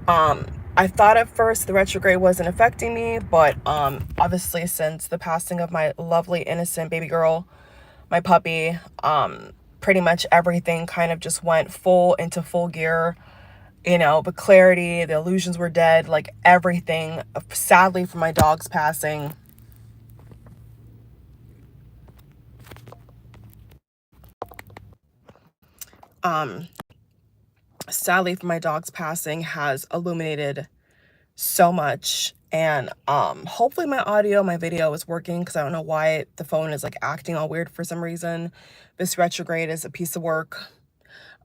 I thought at first the retrograde wasn't affecting me, but obviously since the passing of my lovely innocent baby girl, my puppy, pretty much everything kind of just went into full gear. The clarity, the illusions were dead, like everything. Sadly, for my dog's passing, um, sadly for my dog's passing has illuminated so much. And hopefully my audio, my video is working, because I don't know why the phone is like acting all weird for some reason. This retrograde is a piece of work.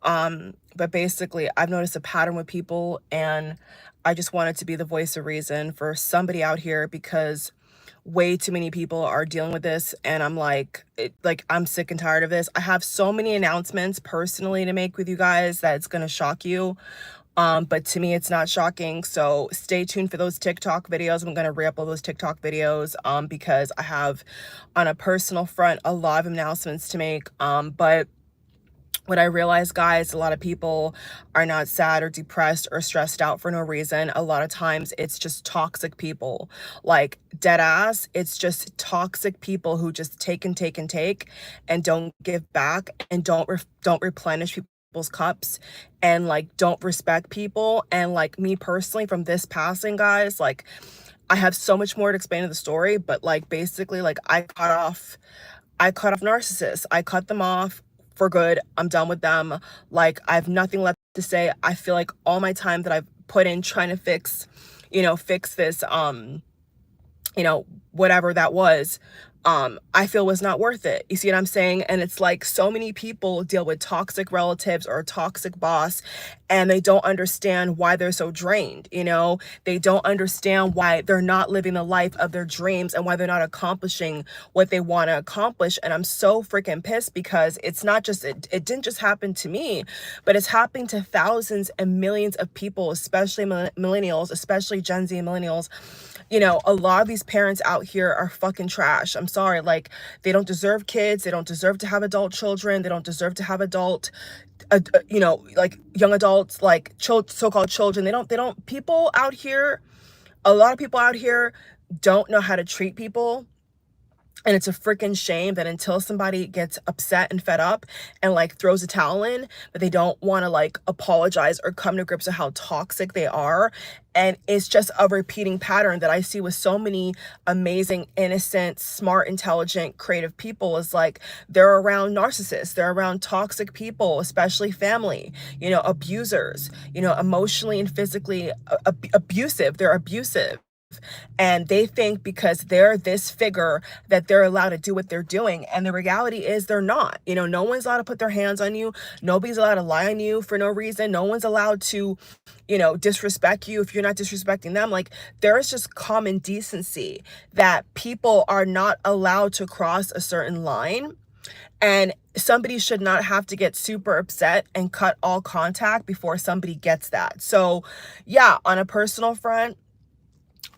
But basically I've noticed a pattern with people, and I just wanted to be the voice of reason for somebody out here, because way too many people are dealing with this, and I'm like I'm sick and tired of this. I have so many announcements personally to make with you guys that it's going to shock you. But to me, it's not shocking. So stay tuned for those TikTok videos. I'm going to re-upload those TikTok videos, because I have, on a personal front, a lot of announcements to make. But what I realize, guys, a lot of people are not sad or depressed or stressed out for no reason. A lot of times it's just toxic people, like dead ass. It's just toxic people who just take and take and take and don't give back, and don't replenish people's cups, and like don't respect people. And like me personally, from this passing, guys, like I have so much more to explain to the story, but like basically, like I cut off narcissists. I cut them off for good. I'm done with them. Like, I have nothing left to say. I feel like all my time that I've put in trying to fix this, whatever that was, I feel was not worth it. You see what I'm saying? And it's like so many people deal with toxic relatives or a toxic boss, and they don't understand why they're so drained. They don't understand why they're not living the life of their dreams, and why they're not accomplishing what they want to accomplish. And I'm so freaking pissed, because it's not just, it didn't just happen to me, but it's happening to thousands and millions of people, especially millennials, especially Gen Z millennials. A lot of these parents out here are fucking trash. I'm sorry. Like, they don't deserve kids. They don't deserve to have adult children. They don't deserve to have like young adults, like so-called children. People out here, a lot of people out here don't know how to treat people. And it's a freaking shame that until somebody gets upset and fed up and like throws a towel in, but they don't want to like apologize or come to grips with how toxic they are. And it's just a repeating pattern that I see with so many amazing, innocent, smart, intelligent, creative people, is like they're around narcissists, they're around toxic people, especially family, abusers, emotionally and physically abusive. They're abusive. And they think because they're this figure that they're allowed to do what they're doing. And the reality is they're not. No one's allowed to put their hands on you. Nobody's allowed to lie on you for no reason. No one's allowed to, disrespect you if you're not disrespecting them. Like, there is just common decency that people are not allowed to cross a certain line. And somebody should not have to get super upset and cut all contact before somebody gets that. So yeah, on a personal front,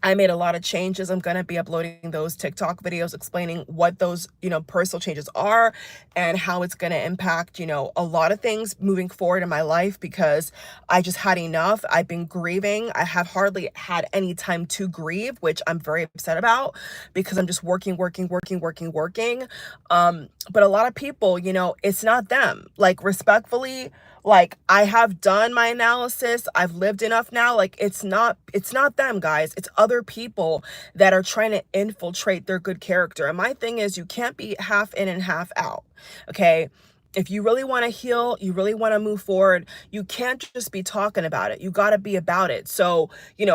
I made a lot of changes. I'm going to be uploading those TikTok videos explaining what those, personal changes are, and how it's going to impact, a lot of things moving forward in my life, because I just had enough. I've been grieving. I have hardly had any time to grieve, which I'm very upset about, because I'm just working. But a lot of people, it's not them. Like, respectfully, like, I have done my analysis. I've lived enough now. Like, it's not them, guys. It's other people that are trying to infiltrate their good character. And my thing is, you can't be half in and half out. Okay. If you really want to heal, you really want to move forward, you can't just be talking about it. You got to be about it. So,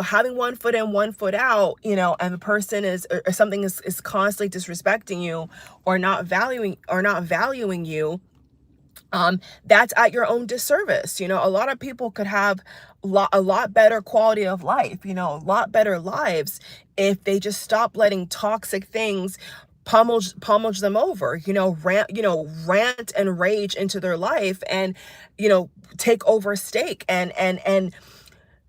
having one foot in, one foot out, and the person or something is constantly disrespecting you, or not valuing you, that's at your own disservice. A lot of people could have a lot better quality of life, a lot better lives, if they just stop letting toxic things pummel them over, rant and rage into their life, and, take over stake, and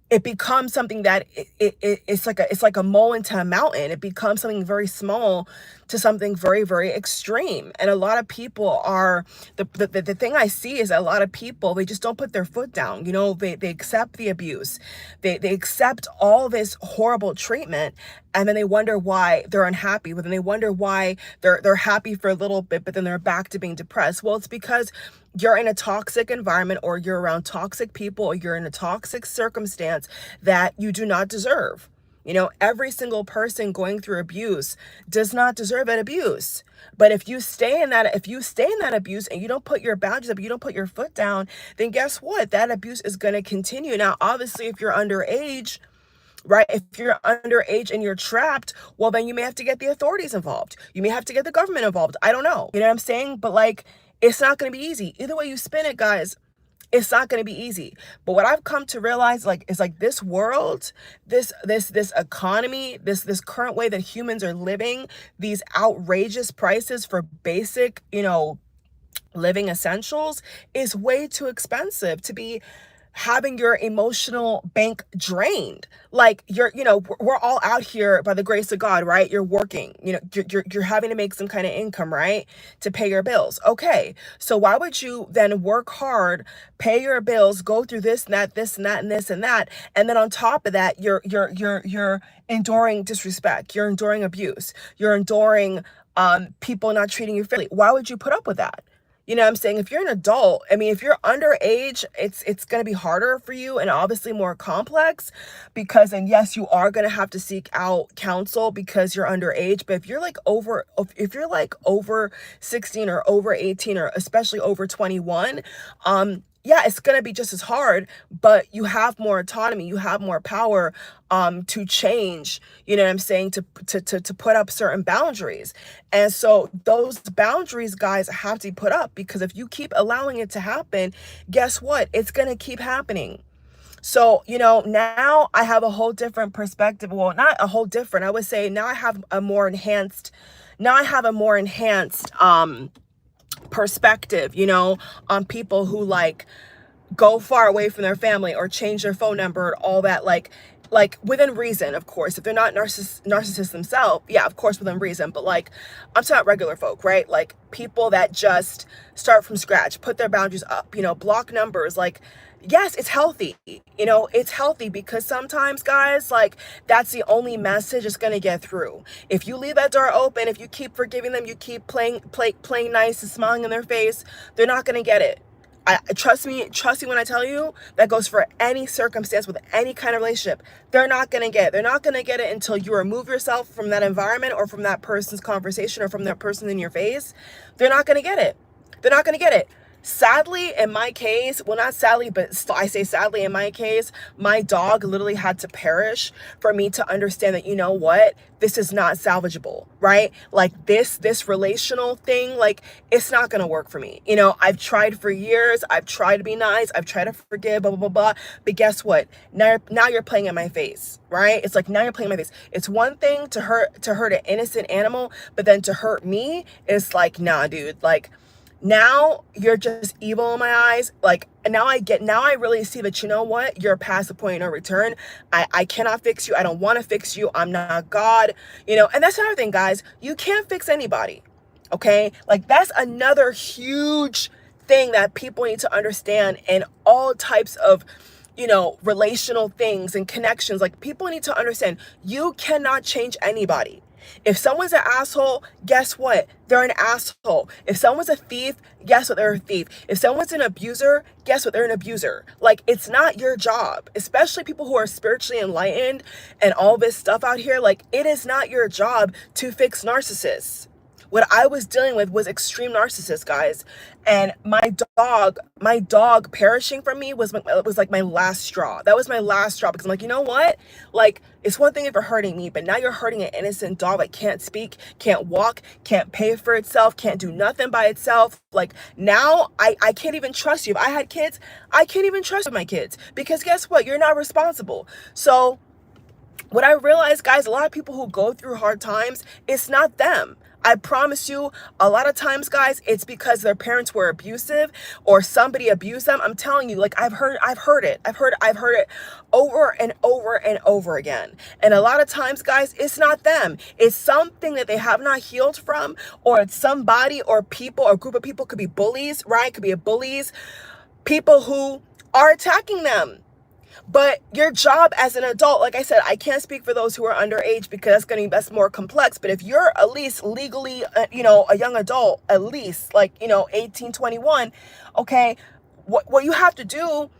it becomes something that it's like a mole into a mountain. It becomes something very small to something very, very extreme. And a lot of people are, the thing I see is a lot of people, they just don't put their foot down. You know, they accept the abuse. They accept all this horrible treatment, and then they wonder why they're unhappy. But then they wonder why they're happy for a little bit, but then they're back to being depressed. Well, it's because you're in a toxic environment, or you're around toxic people, or you're in a toxic circumstance that you do not deserve. You know, every single person going through abuse does not deserve that abuse. But if you stay in that, abuse, and you don't put your boundaries up, you don't put your foot down, then guess what? That abuse is going to continue. Now, obviously, if you're underage, right? If you're underage and you're trapped, well, then you may have to get the authorities involved. You may have to get the government involved. I don't know. You know what I'm saying? But like, it's not going to be easy. Either way you spin it, guys, it's not going to be easy. But what I've come to realize, like, is like this world, this economy, this current way that humans are living, these outrageous prices for basic, you know, living essentials is way too expensive to be having your emotional bank drained. Like, you know, we're all out here by the grace of God, right? You're working, you know, you're having to make some kind of income, right? To pay your bills. Okay. So why would you then work hard, pay your bills, go through this and that, this and that, and this and that. And then on top of that, you're enduring disrespect. You're enduring abuse. You're enduring, people not treating you fairly. Why would you put up with that? You know what I'm saying? If you're an adult, I mean, if you're underage, it's going to be harder for you, and obviously more complex, because, and yes, you are going to have to seek out counsel because you're underage. But if you're like over 16 or over 18, or especially over 21, yeah, it's going to be just as hard, but you have more autonomy, you have more power to change, you know what I'm saying, to put up certain boundaries. And so those boundaries, guys, have to be put up, because if you keep allowing it to happen, guess what? It's going to keep happening. So, you know, now I have a whole different perspective. Well, not a whole different, I would say now I have a more enhanced, perspective, you know, on people who like go far away from their family or change their phone number and all that, like within reason, of course. If they're not narcissists themselves, yeah, of course, within reason. But like, I'm talking about regular folk, right? Like people that just start from scratch, put their boundaries up, you know, block numbers. Like, yes, it's healthy. You know, it's healthy, because sometimes, guys, like, that's the only message that's going to get through. If you leave that door open, if you keep forgiving them, you keep playing nice and smiling in their face, they're not going to get it. Trust me when I tell you, that goes for any circumstance with any kind of relationship. They're not going to get it. They're not going to get it until you remove yourself from that environment, or from that person's conversation, or from that person in your face. They're not going to get it. They're not going to get it. Sadly, in my case, well, not sadly, but I say sadly, in my case, my dog literally had to perish for me to understand that, you know what, this is not salvageable, right? Like this relational thing, like, it's not going to work for me. You know, I've tried for years. I've tried to be nice. I've tried to forgive, blah, blah, blah, blah. But guess what? Now you're playing in my face, right? It's like, now you're playing in my face. It's one thing to hurt an innocent animal, but then to hurt me, it's like, nah, dude, like, now you're just evil in my eyes. Like, now I really see that, you know what, you're past the point of no return. I cannot fix you. I don't want to fix you. I'm not God, you know. And that's another thing, guys, you can't fix anybody. Okay. Like, that's another huge thing that people need to understand in all types of, you know, relational things and connections. Like, people need to understand, you cannot change anybody. If someone's an asshole, guess what? They're an asshole. If someone's a thief, guess what? They're a thief. If someone's an abuser, guess what? They're an abuser. Like, it's not your job, especially people who are spiritually enlightened and all this stuff out here. Like, it is not your job to fix narcissists. What I was dealing with was extreme narcissists, guys. And my dog perishing from me was like my last straw. That was my last straw, because I'm like, you know what? Like, it's one thing if you're hurting me, but now you're hurting an innocent dog that can't speak, can't walk, can't pay for itself, can't do nothing by itself. Like, now I can't even trust you. If I had kids, I can't even trust my kids, because guess what? You're not responsible. So what I realized, guys, a lot of people who go through hard times, it's not them. I promise you, a lot of times, guys, it's because their parents were abusive or somebody abused them. I'm telling you, like I've heard it over and over and over again. And a lot of times, guys, it's not them. It's something that they have not healed from, or it's somebody or people or group of people. Could be bullies, right? Could be bullies, people who are attacking them. But your job as an adult, like I said, I can't speak for those who are underage because that's more complex. But if you're at least legally, a young adult, at least like, 18, 21, okay, what you have to do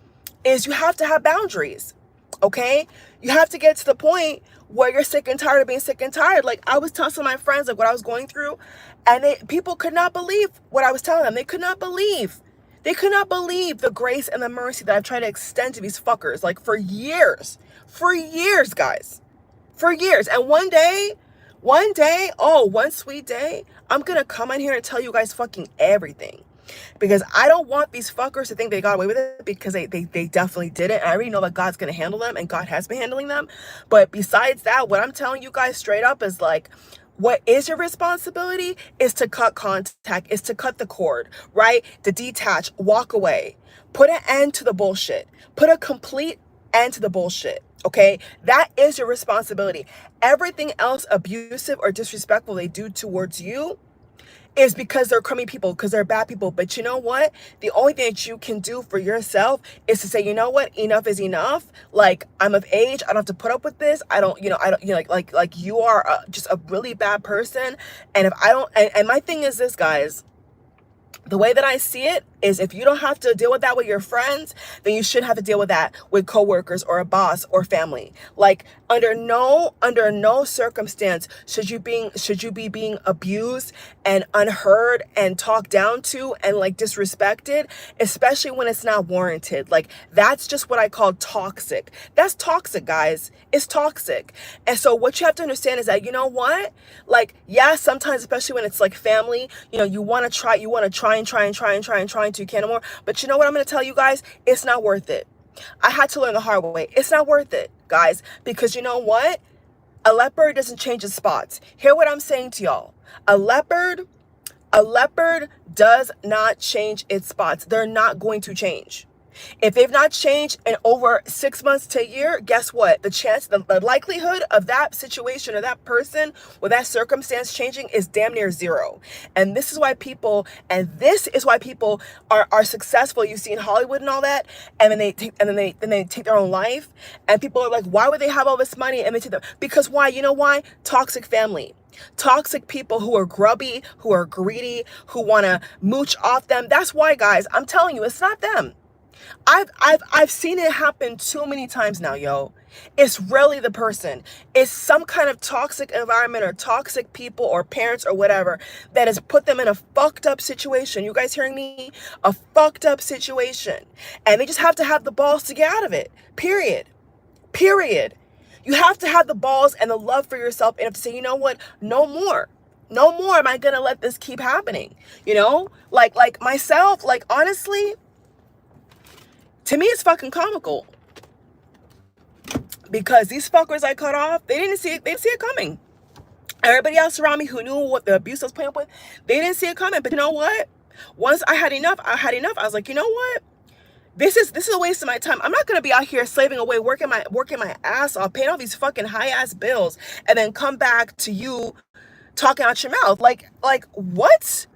is you have to have boundaries, okay? You have to get to the point where you're sick and tired of being sick and tired. Like I was telling some of my friends, like what I was going through, and people could not believe what I was telling them. They could not believe the grace and the mercy that I've tried to extend to these fuckers, like for years, guys, for years. And one sweet day, I'm going to come in here and tell you guys fucking everything, because I don't want these fuckers to think they got away with it, because they definitely didn't. And I already know that God's going to handle them, and God has been handling them. But besides that, what I'm telling you guys straight up is like, what is your responsibility is to cut contact, is to cut the cord, right? To detach, walk away, put an end to the bullshit, put a complete end to the bullshit, okay? That is your responsibility. Everything else abusive or disrespectful they do towards you is because they're crummy people, because they're bad people. But you know what? The only thing that you can do for yourself is to say, you know what? Enough is enough. Like, I'm of age. I don't have to put up with this. Like you are just a really bad person. And if I don't, and my thing is this, guys, the way that I see it is, if you don't have to deal with that with your friends, then you shouldn't have to deal with that with coworkers or a boss or family. Like under no circumstance should you be being abused and unheard and talked down to and like disrespected, especially when it's not warranted. Like that's just what I call toxic. That's toxic, guys. It's toxic. And so what you have to understand is that, you know what? Like, yeah, sometimes, especially when it's like family, you want to try until you can't no more. But you know what I'm going to tell you guys? It's not worth it. I had to learn the hard way. It's not worth it, guys, because you know what? A leopard doesn't change its spots. Hear what I'm saying to y'all. A leopard does not change its spots. They're not going to change. If they've not changed in over 6 months to a year, guess what? The likelihood of that situation or that person or that circumstance changing is damn near zero. And this is why people are successful. You see in Hollywood and all that, and then they take their own life. And people are like, why would they have all this money? And they take them because why? You know why? Toxic family. Toxic people who are grubby, who are greedy, who want to mooch off them. That's why, guys, I'm telling you, it's not them. I've seen it happen too many times now, yo. It's really the person. It's some kind of toxic environment or toxic people or parents or whatever that has put them in a fucked up situation. You guys hearing me? A fucked up situation. And they just have to have the balls to get out of it. Period. You have to have the balls and the love for yourself and have to say, you know what? No more am I gonna let this keep happening. Like myself, like honestly, to me, it's fucking comical, because these fuckers I cut off, they didn't see it coming. Everybody else around me who knew what the abuse I was putting up with, they didn't see it coming. But you know what? Once I had enough. I was like, you know what? This is a waste of my time. I'm not gonna be out here slaving away, working my ass off, paying all these fucking high ass bills, and then come back to you talking out your mouth. Like what?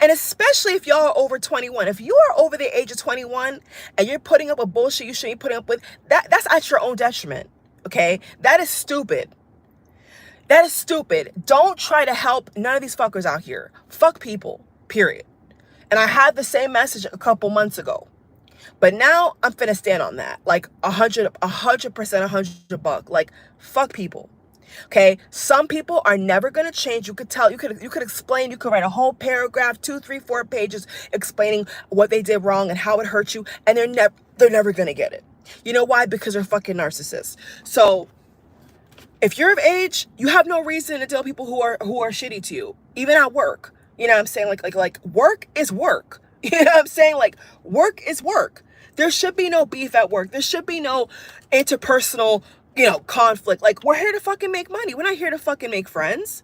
And especially if y'all are over 21. If you are over the age of 21 and you're putting up with bullshit you shouldn't be putting up with, that's at your own detriment, okay? That is stupid. Don't try to help none of these fuckers out here. Fuck people, period. And I had the same message a couple months ago. But now I'm finna stand on that. Like 100%, $100. Like, fuck people. Okay, some people are never going to change. You could tell, you could explain, you could write a whole paragraph, 2, 3, 4 pages explaining what they did wrong and how it hurt you, and they're never going to get it. You know why? Because they're fucking narcissists. So if you're of age, you have no reason to deal with people who are shitty to you, even at work. You know what I'm saying? Like work is work. You know what I'm saying? Like work is work. There should be no beef at work. There should be no interpersonal conflict. Like, we're here to fucking make money. We're not here to fucking make friends.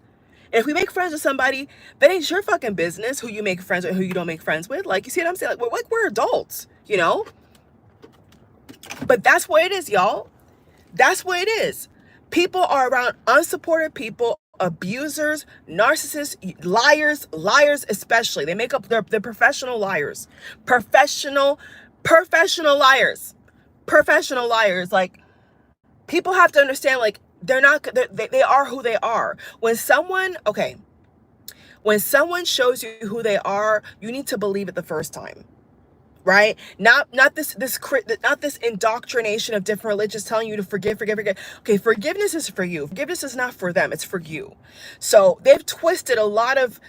If we make friends with somebody, that ain't your fucking business who you make friends with, who you don't make friends with. Like, you see what I'm saying? Like we're adults, you know? But that's what it is, y'all. That's what it is. People are around unsupported people, abusers, narcissists, liars especially. They make up, they're professional liars. Professional liars. Professional liars. Like, people have to understand, like, they are who they are. When someone shows you who they are, you need to believe it the first time. Right? Not this indoctrination of different religions telling you to forgive. Okay, forgiveness is for you. Forgiveness is not for them. It's for you. So they've twisted a lot of,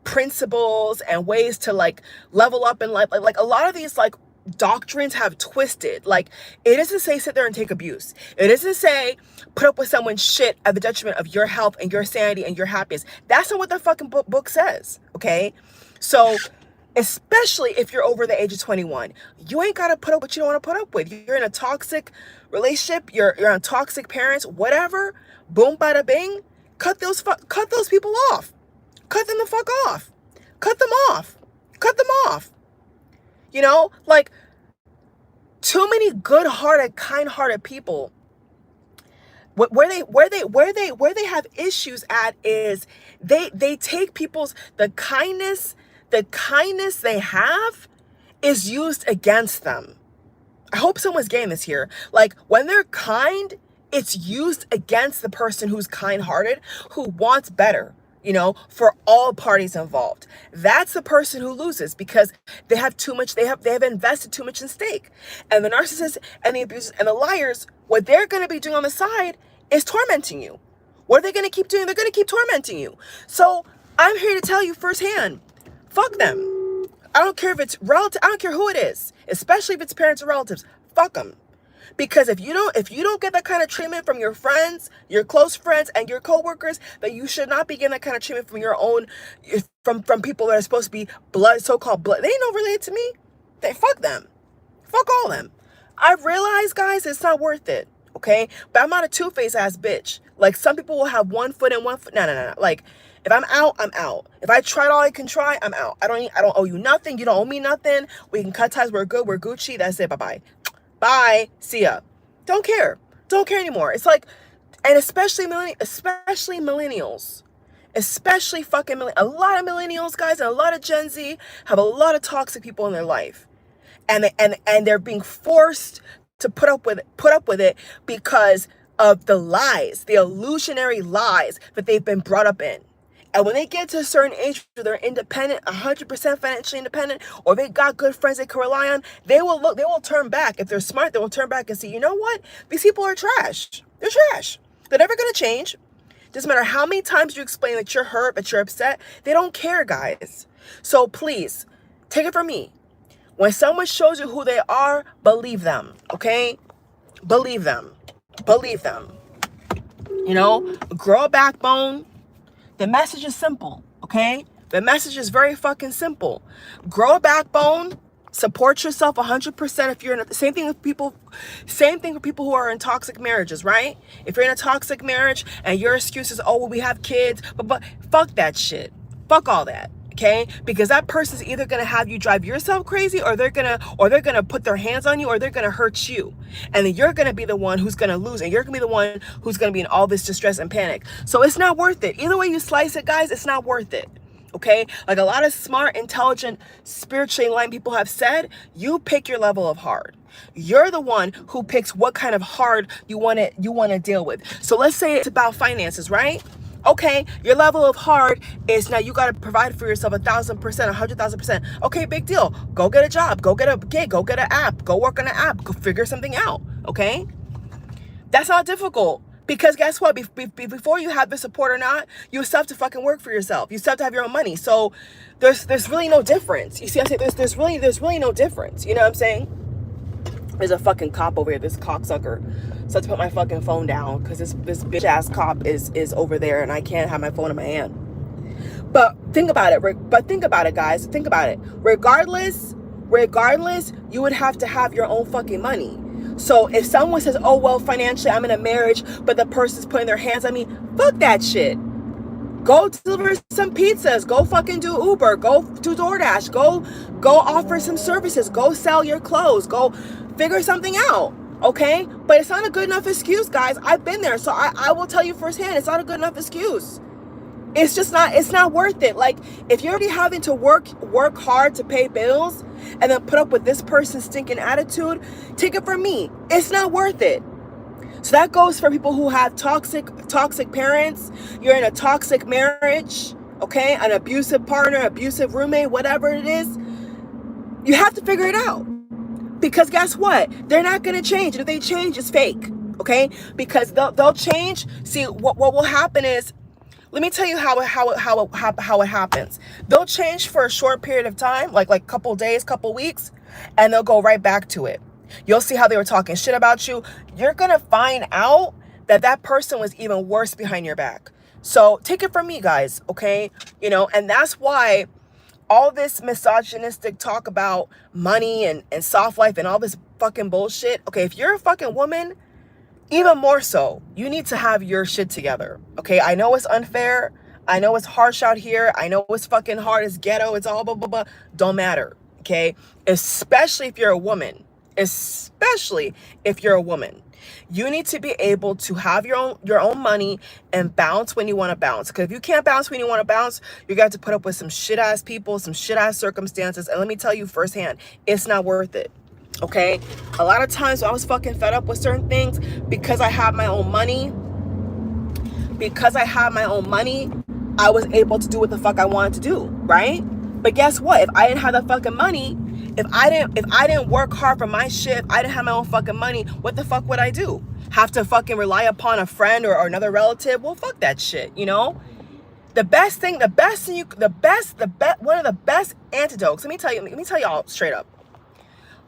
principles and ways to like level up in life. Like a lot of these like doctrines have twisted. Like, it doesn't say sit there and take abuse. It doesn't say put up with someone's shit at the detriment of your health and your sanity and your happiness. That's not what the fucking book says. Okay, so especially if you're over the age of 21, you ain't got to put up what you don't want to put up with. You're in a toxic relationship, you're on toxic parents, whatever, boom, bada bing, cut those people off. Cut them the fuck off. Cut them off. Cut them off. Like, too many good-hearted, kind-hearted people, where they have issues at is they take the kindness they have is used against them. I hope someone's getting this here. Like, when they're kind, it's used against the person who's kind-hearted, who wants better, for all parties involved. That's the person who loses because they have too much, they have invested too much in stake. And the narcissists and the abusers and the liars, what they're going to be doing on the side is tormenting you. What are they going to keep doing? They're going to keep tormenting you. So I'm here to tell you firsthand, fuck them. I don't care if it's relative. I don't care who it is, especially if it's parents or relatives. Fuck them. Because if you don't get that kind of treatment from your friends, your close friends, and your coworkers, then you should not be getting that kind of treatment from your own, from people that are supposed to be so-called blood. They ain't no related to me. Fuck them. Fuck all of them. I realize, guys, it's not worth it. Okay, but I'm not a two-faced ass bitch. Like, some people will have one foot in one foot. No. Like, if I'm out, I'm out. If I tried all I can try, I'm out. I don't owe you nothing. You don't owe me nothing. We can cut ties. We're good. We're Gucci. That's it. Bye-bye. Bye. See ya. Don't care. Don't care anymore. It's like, and especially millennials. Especially fucking a lot of millennials, guys, and a lot of Gen Z have a lot of toxic people in their life. And they're being forced to put up with it because of the lies, the illusionary lies that they've been brought up in. And when they get to a certain age where they're independent, 100% financially independent, or they got good friends they can rely on, they will turn back. If they're smart, they will turn back and see, you know what? These people are trash. They're trash. They're never going to change. Doesn't matter how many times you explain that you're hurt, that you're upset. They don't care, guys. So please, take it from me. When someone shows you who they are, believe them, okay? Believe them. Believe them. Grow a backbone. The message is simple, okay? The message is very fucking simple. Grow a backbone. Support yourself 100% if you're in same thing for people who are in toxic marriages, right? If you're in a toxic marriage and your excuse is, oh, well, we have kids, but fuck that shit. Fuck all that. Okay, because that person's either gonna have you drive yourself crazy, or they're gonna put their hands on you, or they're gonna hurt you, and then you're gonna be the one who's gonna lose, and you're gonna be the one who's gonna be in all this distress and panic. So it's not worth it. Either way you slice it, guys, it's not worth it. Okay, like a lot of smart, intelligent, spiritually enlightened people have said, you pick your level of hard. You're the one who picks what kind of hard you want to deal with. So let's say it's about finances, right? Okay, your level of hard is now you got to provide for yourself 1,000%, 100,000%. Okay, big deal. Go get a job. Go get a gig. Go get an app. Go work on an app. Go figure something out. Okay, that's not difficult. Because guess what? Before you have the support or not, you still have to fucking work for yourself. You still have to have your own money. So there's really no difference. You see, I say there's really no difference. You know what I'm saying? There's a fucking cop over here, this cocksucker. So I have to put my fucking phone down because this bitch ass cop is over there and I can't have my phone in my hand. But think about it. Think about it, guys. Think about it. Regardless, you would have to have your own fucking money. So if someone says, oh, well, financially I'm in a marriage, but the person's putting their hands on me, fuck that shit. Go deliver some pizzas. Go fucking do Uber. Go do DoorDash. Go offer some services. Go sell your clothes. Go figure something out. Okay? But it's not a good enough excuse, guys. I've been there. So I will tell you firsthand, it's not a good enough excuse. It's just not, it's not worth it. Like, if you're already having to work hard to pay bills and then put up with this person's stinking attitude, take it from me. It's not worth it. So that goes for people who have toxic parents. You're in a toxic marriage, okay? An abusive partner, abusive roommate, whatever it is. You have to figure it out. Because guess what? They're not going to change. And if they change, it's fake, okay? Because they'll change. See, what will happen is, let me tell you how it happens. They'll change for a short period of time, like couple days, couple weeks, and they'll go right back to it. You'll see how they were talking shit about you. You're going to find out that that person was even worse behind your back. So take it from me, guys, okay? You know, and that's why all this misogynistic talk about money and soft life and all this fucking bullshit. Okay, if you're a fucking woman, even more so, you need to have your shit together. Okay, I know it's unfair. I know it's harsh out here. I know it's fucking hard. It's ghetto. It's all blah, blah, blah. Don't matter. Okay, especially if you're a woman. Especially if you're a woman. You need to be able to have your own money and bounce when you want to bounce. Because if you can't bounce when you want to bounce, you're going to have to put up with some shit ass people, some shit ass circumstances. And let me tell you firsthand, it's not worth it. Okay, a lot of times I was fucking fed up with certain things because I have my own money. Because I have my own money, I was able to do what the fuck I wanted to do, right? But guess what? If I didn't have that fucking money, if I didn't work hard for my shit, if I didn't have my own fucking money, what the fuck would I do? Have to fucking rely upon a friend or another relative? Well, fuck that shit, you know? One of the best antidotes. Let me tell y'all straight up.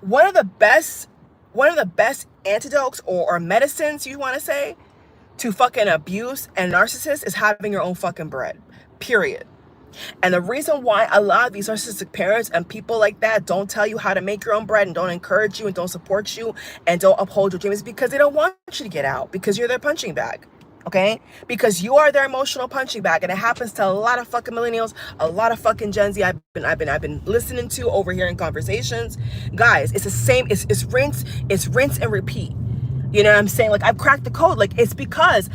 One of the best antidotes or medicines, you want to say, to fucking abuse and narcissists is having your own fucking bread, period. And the reason why a lot of these narcissistic parents and people like that don't tell you how to make your own bread and don't encourage you and don't support you and don't uphold your dreams is because they don't want you to get out, because you're their punching bag. Okay, because you are their emotional punching bag, and it happens to a lot of fucking millennials, a lot of fucking Gen Z. I've been listening to, overhearing conversations. Guys, it's the same. It's rinse and repeat. You know what I'm saying? Like, I've cracked the code. Like, it's because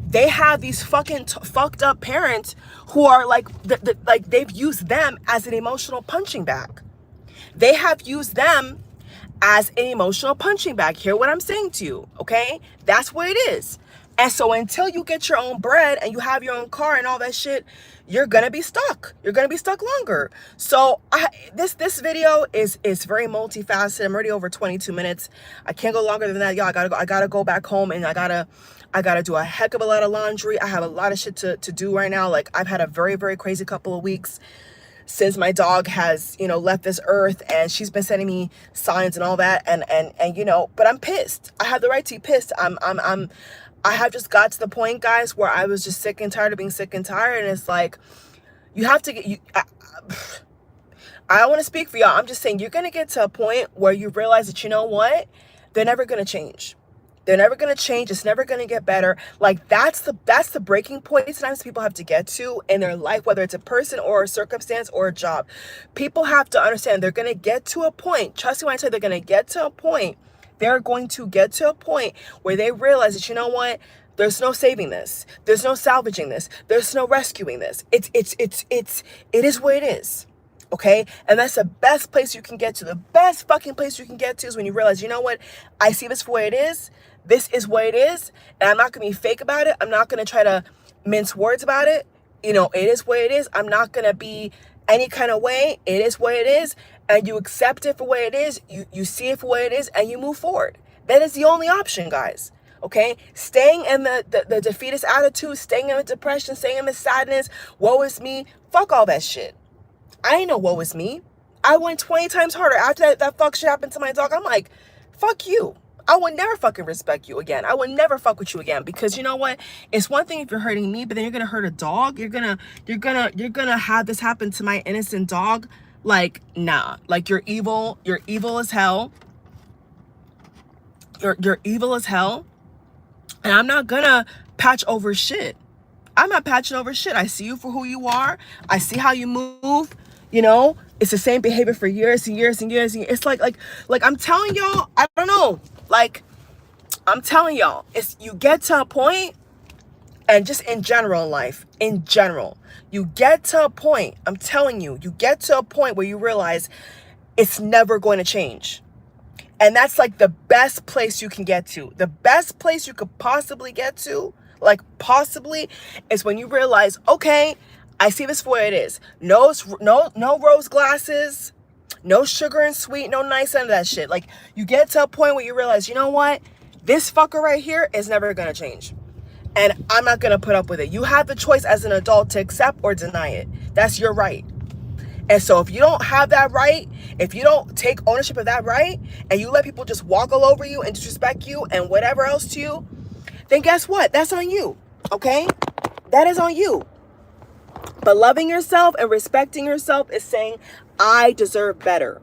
they have these fucking fucked up parents who are like they've used them as an emotional punching bag. They have used them as an emotional punching bag. Hear what I'm saying to you, okay? That's what it is. And so until you get your own bread and you have your own car and all that shit, you're gonna be stuck. You're gonna be stuck longer. So this video is very multifaceted. I'm already over 22 minutes. I can't go longer than that, y'all. I gotta go back home, and I gotta do a heck of a lot of laundry. I have a lot of shit to do right now. Like, I've had a very, very crazy couple of weeks since my dog has, you know, left this earth, and she's been sending me signs and all that, and you know, but I'm pissed. I have the right to be pissed. I have just got to the point, guys, where I was just sick and tired of being sick and tired. And it's like, you have to get, I don't want to speak for y'all. I'm just saying, you're going to get to a point where you realize that, you know what? They're never going to change. They're never going to change. It's never going to get better. Like, that's the breaking point sometimes people have to get to in their life, whether it's a person or a circumstance or a job. People have to understand they're going to get to a point. Trust me when I say they're going to get to a point. They're going to get to a point where they realize that, you know what? There's no saving this. There's no salvaging this. There's no rescuing this. It is what it is. Okay? And that's the best place you can get to. The best fucking place you can get to is when you realize, you know what? I see this for what it is. This is what it is. And I'm not going to be fake about it. I'm not going to try to mince words about it. You know, it is what it is. I'm not going to be any kind of way. It is what it is. And you accept it for what it is, you see it for what it is, and you move forward. That is the only option, guys. Okay? Staying in the defeatist attitude, staying in the depression, staying in the sadness, woe is me, fuck all that shit. I ain't no woe is me. I went 20 times harder. After that fuck shit happened to my dog, I'm like, fuck you. I would never fucking respect you again. I would never fuck with you again, because you know what? It's one thing if you're hurting me, but then you're gonna hurt a dog. You're gonna have this happen to my innocent dog. Like, nah. Like, you're evil. You're evil as hell. You're evil as hell. And I'm not gonna patch over shit. I'm not patching over shit. I see you for who you are. I see how you move. You know, it's the same behavior for years and years and years. And years. It's like I'm telling y'all, I don't know. Like, I'm telling y'all, it's, you get to a point, and just in general in life, in general, you get to a point, I'm telling you, you get to a point where you realize it's never going to change. And that's like the best place you can get to. The best place you could possibly get to, like possibly, is when you realize, okay, I see this for what it is. No rose glasses, no sugar and sweet, no nice, none of that shit. Like, you get to a point where you realize, you know what? This fucker right here is never going to change. And I'm not going to put up with it. You have the choice as an adult to accept or deny it. That's your right. And so if you don't have that right, if you don't take ownership of that right, and you let people just walk all over you and disrespect you and whatever else to you, then guess what? That's on you. Okay? That is on you. But loving yourself and respecting yourself is saying, I deserve better.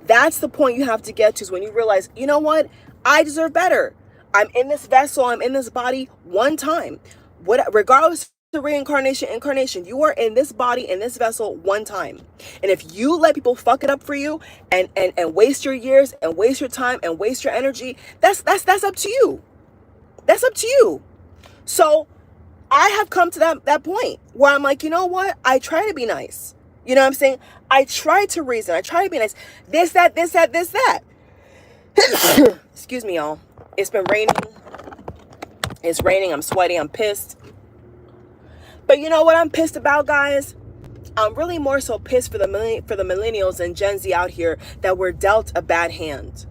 That's the point you have to get to, is when you realize, you know what? I deserve better. I'm in this vessel, I'm in this body one time. Regardless of reincarnation, incarnation, you are in this body, in this vessel one time. And if you let people fuck it up for you and waste your years and waste your time and waste your energy, that's up to you. That's up to you. So I have come to that point where I'm like, you know what? I try to be nice. You know what I'm saying? I try to reason. I try to be nice. This, that. Excuse me, y'all. It's been raining. It's raining. I'm sweaty. I'm pissed. But you know what I'm pissed about, guys? I'm really more so pissed for the millennials and Gen Z out here that were dealt a bad hand.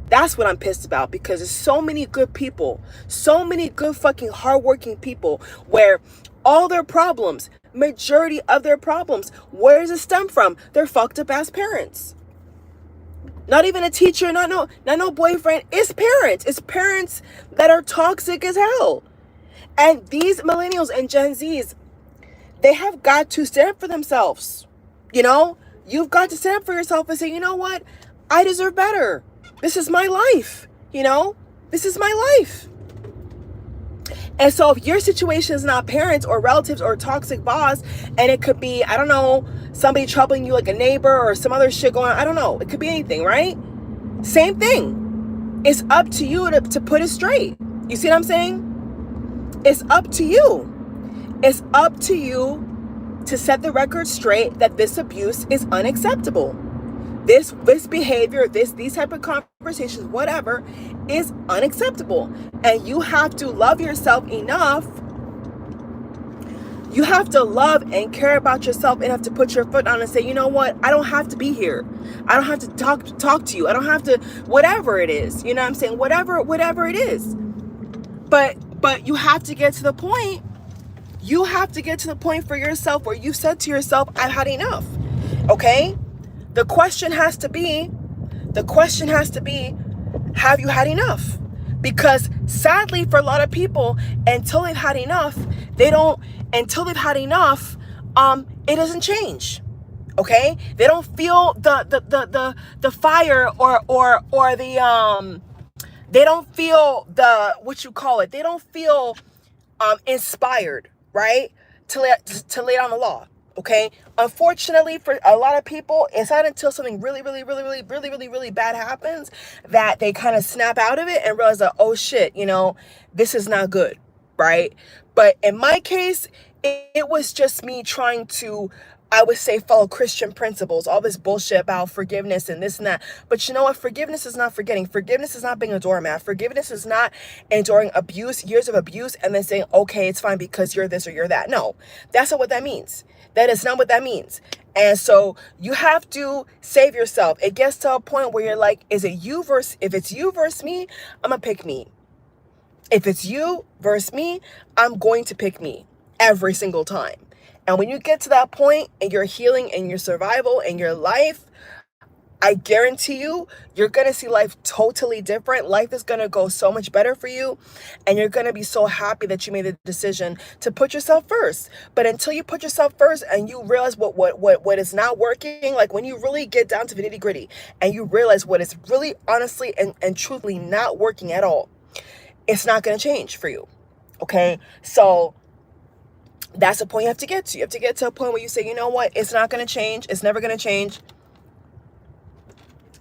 That's what I'm pissed about, because there's so many good people, so many good fucking hardworking people, where all their problems, majority of their problems, where does it stem from? They're fucked up ass parents. Not even a teacher, not no boyfriend. It's parents. It's parents that are toxic as hell. And these millennials and Gen Zs, they have got to stand up for themselves. You know, you've got to stand up for yourself and say, you know what? I deserve better. This is my life. You know, this is my life. And so if your situation is not parents or relatives or a toxic boss, and it could be, I don't know, somebody troubling you like a neighbor or some other shit going on, I don't know. It could be anything, right? Same thing. It's up to you to put it straight. You see what I'm saying? It's up to you. It's up to you to set the record straight that this abuse is unacceptable. This behavior, these type of conversations, whatever, is unacceptable. And you have to love yourself enough. You have to love and care about yourself enough to put your foot down and say, you know what? I don't have to be here. I don't have to talk to you. I don't have to, whatever it is. You know what I'm saying? Whatever it is. But you have to get to the point. You have to get to the point for yourself where you said to yourself, I've had enough. Okay? The question has to be, have you had enough? Because sadly, for a lot of people, until they've had enough, it doesn't change. Okay? They don't feel the fire or the they don't feel the, what you call it, they don't feel inspired, right? To lay down the law. Okay. Unfortunately, for a lot of people, it's not until something really bad happens that they kind of snap out of it and realize that, oh shit, you know, this is not good. Right. But in my case, it was just me trying to, I would say, follow Christian principles, all this bullshit about forgiveness and this and that. But you know what? Forgiveness is not forgetting. Forgiveness is not being a doormat. Forgiveness is not enduring abuse, years of abuse, and then saying, okay, it's fine because you're this or you're that. No, that's not what that means. That is not what that means. And so you have to save yourself. It gets to a point where you're like, if it's you versus me, I'm going to pick me. If it's you versus me, I'm going to pick me every single time. And when you get to that point and you're healing and your survival and your life, I guarantee you, you're going to see life totally different. Life is going to go so much better for you. And you're going to be so happy that you made the decision to put yourself first. But until you put yourself first and you realize what is not working, like when you really get down to the nitty gritty and you realize what is really honestly and truthfully not working at all, it's not going to change for you. Okay. So That's the point you have to get to. You have to get to a point where you say, you know what, it's not going to change. It's never going to change.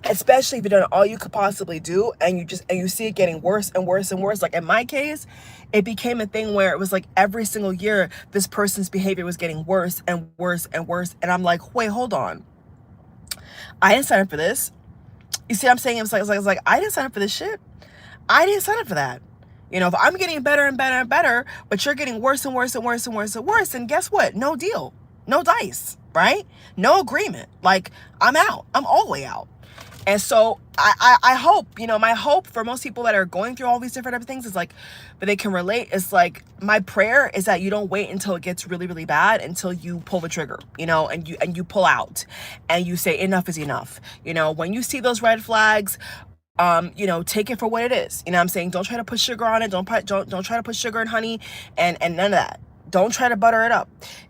Especially if you've done all you could possibly do, and you see it getting worse and worse and worse. Like in my case, it became a thing where it was like every single year this person's behavior was getting worse and worse and worse. And I'm like, wait, hold on. I didn't sign up for this. You see what I'm saying? It's like I didn't sign up for this shit. I didn't sign up for that. You know, if I'm getting better and better and better, but you're getting worse and worse and worse and worse and worse, then guess what? No deal. No dice, right? No agreement. Like, I'm out. I'm all the way out. And so I hope, you know, my hope for most people that are going through all these different other things is like, but they can relate. It's like, my prayer is that you don't wait until it gets really, really bad until you pull the trigger, you know, and you pull out and you say enough is enough. You know, when you see those red flags, you know, take it for what it is. You know what I'm saying? Don't try to put sugar on it. Don't try to put sugar and honey and none of that. Don't try to butter it up.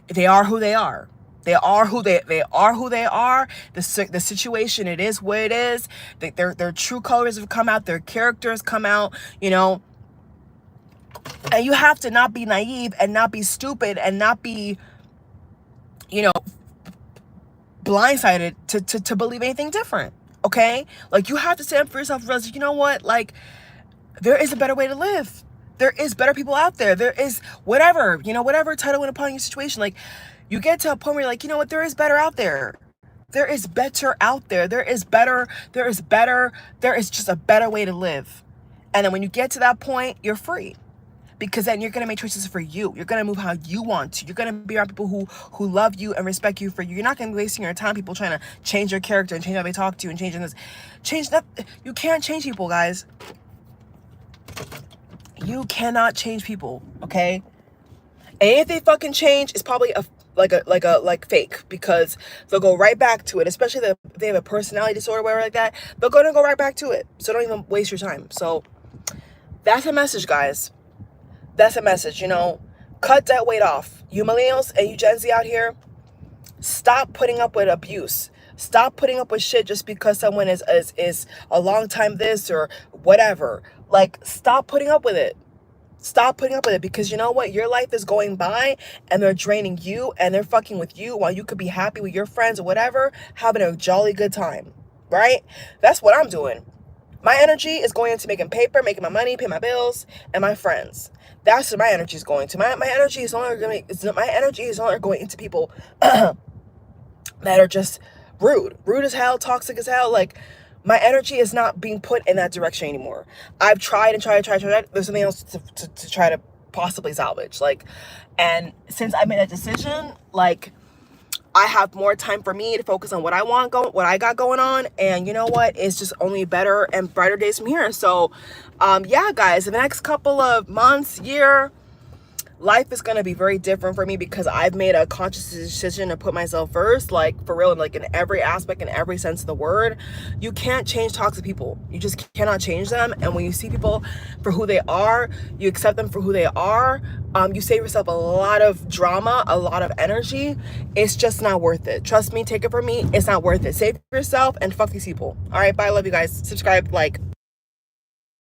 They are who they are. They are who they are. The situation, it is what it is. Their true colors have come out. Their characters come out, you know. And you have to not be naive and not be stupid and not be, you know, blindsided to believe anything different. Okay? Like, you have to stand up for yourself and realize, you know what? Like, there is a better way to live. There is better people out there. There is whatever, you know, whatever title went upon your situation. Like, you get to a point where you're like, you know what, there is better out there. There is better out there. There is better. There is better. There is just a better way to live. And then when you get to that point, you're free. Because then you're going to make choices for you. You're going to move how you want to. You're going to be around people who love you and respect you for you. You're not going to be wasting your time people trying to change your character and change how they talk to you and changing this. Change that. You can't change people, guys. You cannot change people, okay? And if they fucking change, it's probably like fake, because they'll go right back to it, especially if they have a personality disorder or whatever like that. They're going to go right back to it. So don't even waste your time. So that's a message, guys. That's a message, you know. Cut that weight off. You millennials and you Gen Z out here, stop putting up with abuse. Stop putting up with shit just because someone is a long time this or whatever. Like, stop putting up with it. Stop putting up with it, because you know what? Your life is going by and they're draining you and they're fucking with you while you could be happy with your friends or whatever, having a jolly good time, right? That's what I'm doing. My energy is going into making paper, making my money, paying my bills, and my friends. That's where my energy is going to. My energy is no longer going into people that are just rude as hell, toxic as hell. Like, my energy is not being put in that direction anymore. I've tried and tried. There's something else to try to possibly salvage. Like, and since I made that decision, like, I have more time for me to focus on what I want, what I got going on. And you know what? It's just only better and brighter days from here. So, yeah, guys, in the next couple of months, year, life is going to be very different for me, because I've made a conscious decision to put myself first, like, for real, like in every aspect, in every sense of the word. You can't change toxic people. You just cannot change them. And when you see people for who they are, you accept them for who they are. You save yourself a lot of drama, a lot of energy. It's just not worth it. Trust me, take it from me. It's not worth it. Save yourself and fuck these people. All right, bye. I love you guys. Subscribe, like.